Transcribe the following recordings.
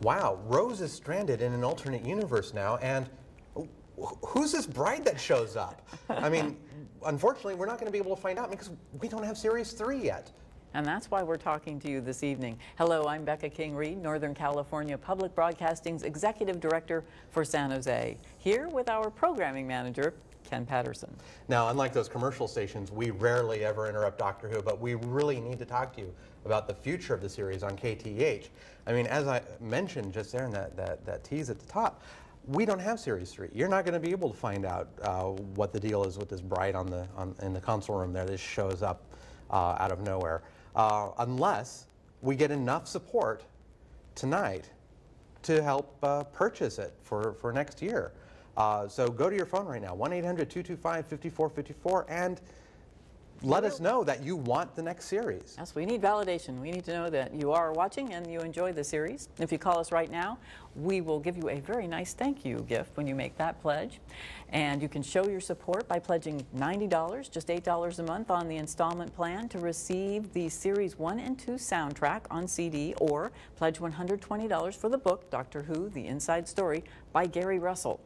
Wow, Rose is stranded in an alternate universe now, and who's this bride that shows up? I mean, unfortunately, we're not going to be able to find out because we don't have Series 3 yet. And that's why we're talking to you this evening. Hello, I'm Becca King-Reed, Northern California Public Broadcasting's Executive Director for San Jose, here with our Programming Manager, Ken Patterson. Now, unlike those commercial stations, we rarely ever interrupt Doctor Who, but we really need to talk to you about the future of the series on KTEH. I mean, as I mentioned just there in that tease at the top, we don't have Series 3. You're not going to be able to find out what the deal is with this bride in the console room there. This shows up out of nowhere. Unless we get enough support tonight to help purchase it for next year. So go to your phone right now, 1-800-225-5454, and let us know that you want the next series. Yes, we need validation. We need to know that you are watching and you enjoy the series. If you call us right now, we will give you a very nice thank you gift when you make that pledge. And you can show your support by pledging $90, just $8 a month on the installment plan to receive the Series 1 and 2 soundtrack on CD, or pledge $120 for the book, Doctor Who, The Inside Story by Gary Russell.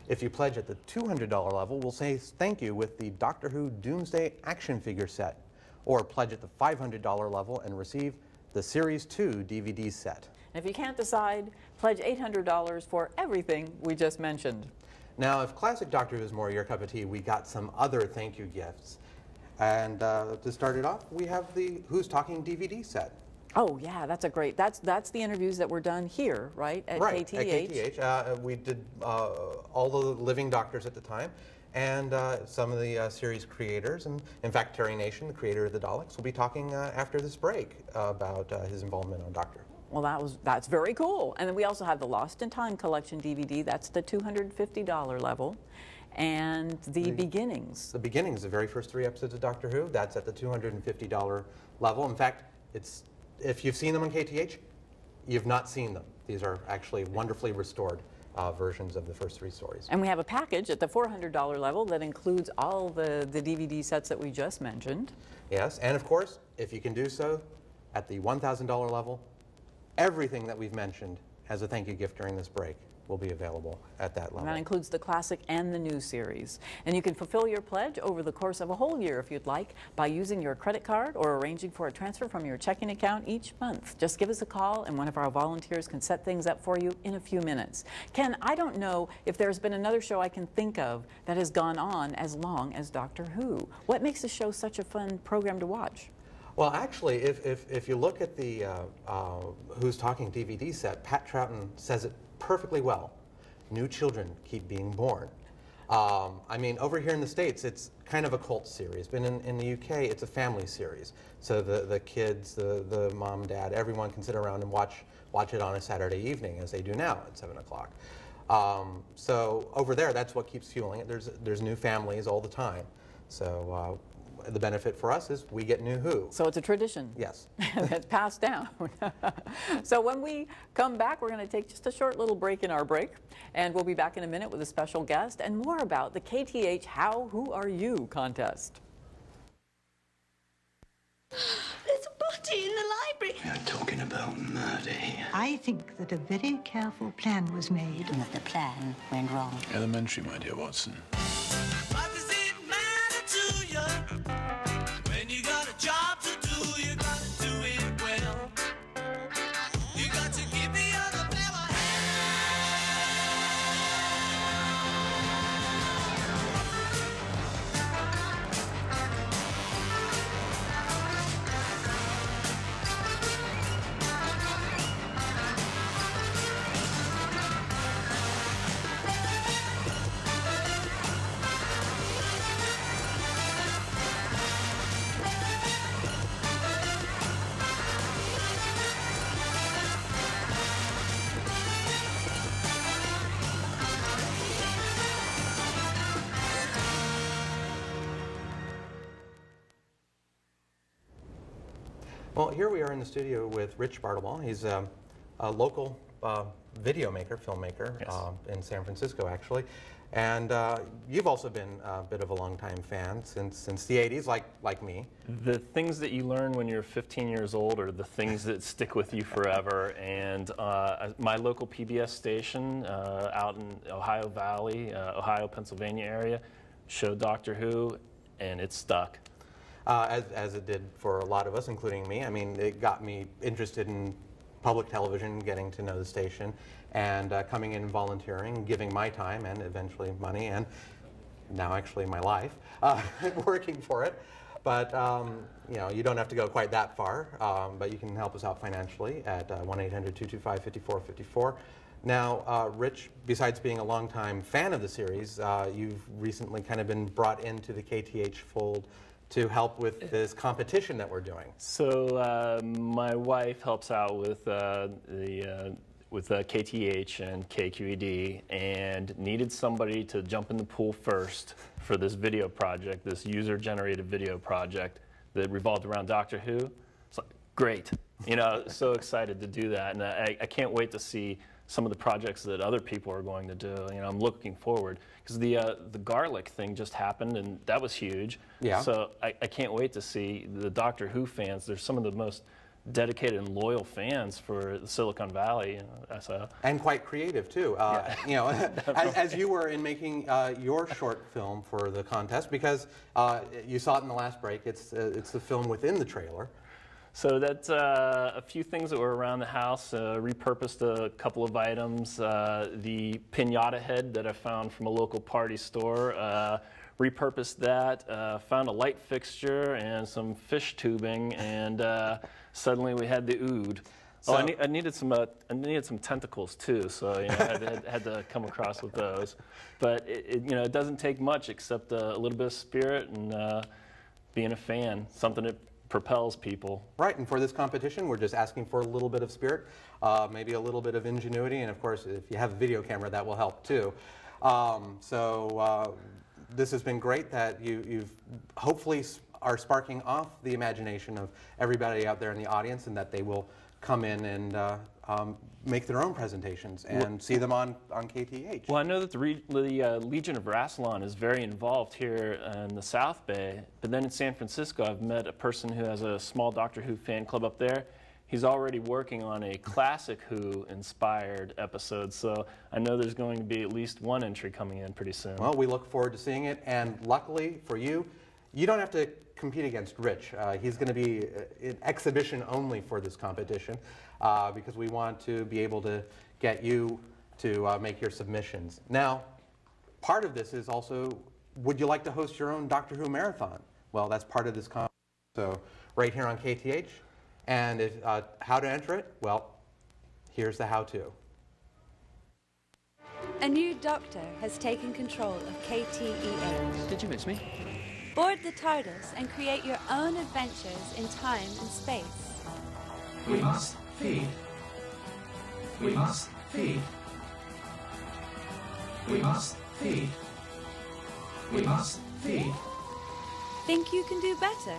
If you pledge at the $200 level, we'll say thank you with the Doctor Who Doomsday action figure set. Or pledge at the $500 level and receive the Series 2 DVD set. If you can't decide, pledge $800 for everything we just mentioned. Now, if classic Doctor Who is more your cup of tea, we got some other thank you gifts. And to start it off, we have the Who's Talking DVD set. Oh yeah, that's the interviews that were done here, right, at KTEH. At KTEH. We did all the living doctors at the time, and some of the series creators, and in fact Terry Nation, the creator of the Daleks, will be talking after this break about his involvement on Doctor Who. Well, that's very cool. And then we also have the Lost in Time collection DVD. That's the $250 level. And the Beginnings. The Beginnings, the very first 3 episodes of Doctor Who, that's at the $250 level. In fact, if you've seen them on KTH, you've not seen them. These are actually wonderfully restored versions of the first 3 stories. And we have a package at the $400 level that includes all the DVD sets that we just mentioned. Yes, and of course, if you can do so, at the $1,000 level, everything that we've mentioned as a thank you gift during this break will be available at that level. And that includes the classic and the new series. And you can fulfill your pledge over the course of a whole year if you'd like by using your credit card or arranging for a transfer from your checking account each month. Just give us a call and one of our volunteers can set things up for you in a few minutes. Ken, I don't know if there's been another show I can think of that has gone on as long as Doctor Who. What makes the show such a fun program to watch? Well, actually, if you look at the Who's Talking DVD set, Pat Troughton says it perfectly well. New children keep being born. I mean, over here in the States, it's kind of a cult series, but in the UK, it's a family series. So the kids, the mom, dad, everyone can sit around and watch it on a Saturday evening, as they do now at 7 o'clock. So over there, that's what keeps fueling it. There's new families all the time. So the benefit for us is we get new Who. So it's a tradition. Yes. That's passed down. So when we come back, we're going to take just a short little break in our break, and we'll be back in a minute with a special guest and more about the KTH How Who Are You contest. There's a body in the library. We are talking about murder here. I think that a very careful plan was made. And that the plan went wrong. Elementary, my dear Watson. What does it matter to you? When you got a job to do, you gotta do it well. You got to give the other fella Well, here we are in the studio with Rich Bartleball. He's a local video maker, filmmaker, Yes. In San Francisco, actually. And you've also been a bit of a longtime fan since the 80s, like me. The things that you learn when you're 15 years old are the things that stick with you forever. And my local PBS station out in Ohio Valley, Ohio, Pennsylvania area, showed Doctor Who, and it stuck. As it did for a lot of us, including me. I mean, it got me interested in public television, getting to know the station, and coming in volunteering, giving my time and eventually money, and now actually my life, working for it. But you know, you don't have to go quite that far, but you can help us out financially at 1-800-225-5454. Now, Rich, besides being a longtime fan of the series, you've recently kind of been brought into the KTH fold to help with this competition that we're doing. So my wife helps out with KTH and KQED, and needed somebody to jump in the pool first for this video project, this user-generated video project that revolved around Doctor Who. It's like, great, you know, so excited to do that, and I can't wait to see some of the projects that other people are going to do. You know, I'm looking forward, because the garlic thing just happened, and that was huge. Yeah. So I can't wait to see the Doctor Who fans. They're some of the most dedicated and loyal fans for the Silicon Valley. You know, so. And quite creative too. You know, as you were in making your short film for the contest, because you saw it in the last break. It's the film within the trailer. So that's a few things that were around the house, repurposed a couple of items. The piñata head that I found from a local party store, repurposed that, found a light fixture and some fish tubing, and suddenly we had the ood. So, oh, I needed some tentacles too, so you know, I had to come across with those. But you know, it doesn't take much except a little bit of spirit and being a fan, something that propels people. Right, and for this competition, we're just asking for a little bit of spirit, maybe a little bit of ingenuity, and of course, if you have a video camera, that will help too. This has been great that you've hopefully are sparking off the imagination of everybody out there in the audience, and that they will come in and make their own presentations and see them on KTH. Well, I know that the Legion of Rassilon is very involved here in the South Bay, but then in San Francisco I've met a person who has a small Doctor Who fan club up there. He's already working on a classic Who inspired episode, so I know there's going to be at least one entry coming in pretty soon. Well, we look forward to seeing it, and luckily for you, you don't have to compete against Rich. He's going to be an exhibition only for this competition, because we want to be able to get you to make your submissions. Now, part of this is also, would you like to host your own Doctor Who marathon? Well, that's part of this competition. So right here on KTH. And how to enter it? Well, here's the how-to. A new doctor has taken control of KTEH. Did you miss me? Board the TARDIS and create your own adventures in time and space. We must feed. We must feed. We must feed. We must feed. Think you can do better?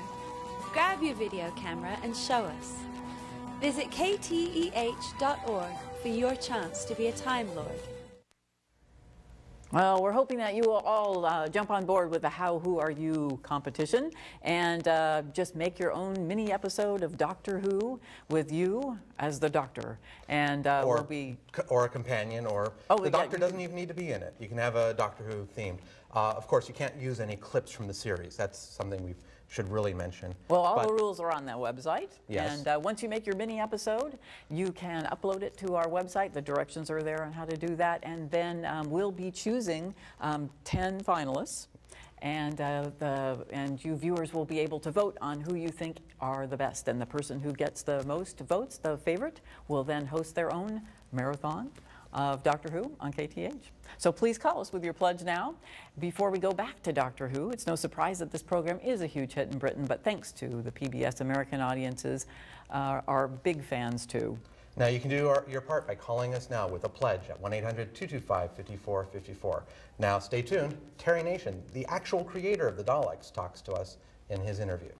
Grab your video camera and show us. Visit kteh.org for your chance to be a Time Lord. Well, we're hoping that you will all jump on board with the How Who Are You competition and just make your own mini episode of Doctor Who with you as the Doctor. And or, we'll be... or a companion, or the Doctor doesn't even need to be in it. You can have a Doctor Who themed. Of course, you can't use any clips from the series. That's something we should really mention. Well, all the rules are on that website. Yes. And once you make your mini episode, you can upload it to our website. The directions are there on how to do that. And then we'll be choosing 10 finalists. And you viewers will be able to vote on who you think are the best. And the person who gets the most votes, the favorite, will then host their own marathon of Doctor Who on KTH. So please call us with your pledge now. Before we go back to Doctor Who, it's no surprise that this program is a huge hit in Britain, but thanks to the PBS American audiences, are big fans too. Now you can do your part by calling us now with a pledge at 1-800-225-5454. Now stay tuned. Terry Nation, the actual creator of the Daleks, talks to us in his interview.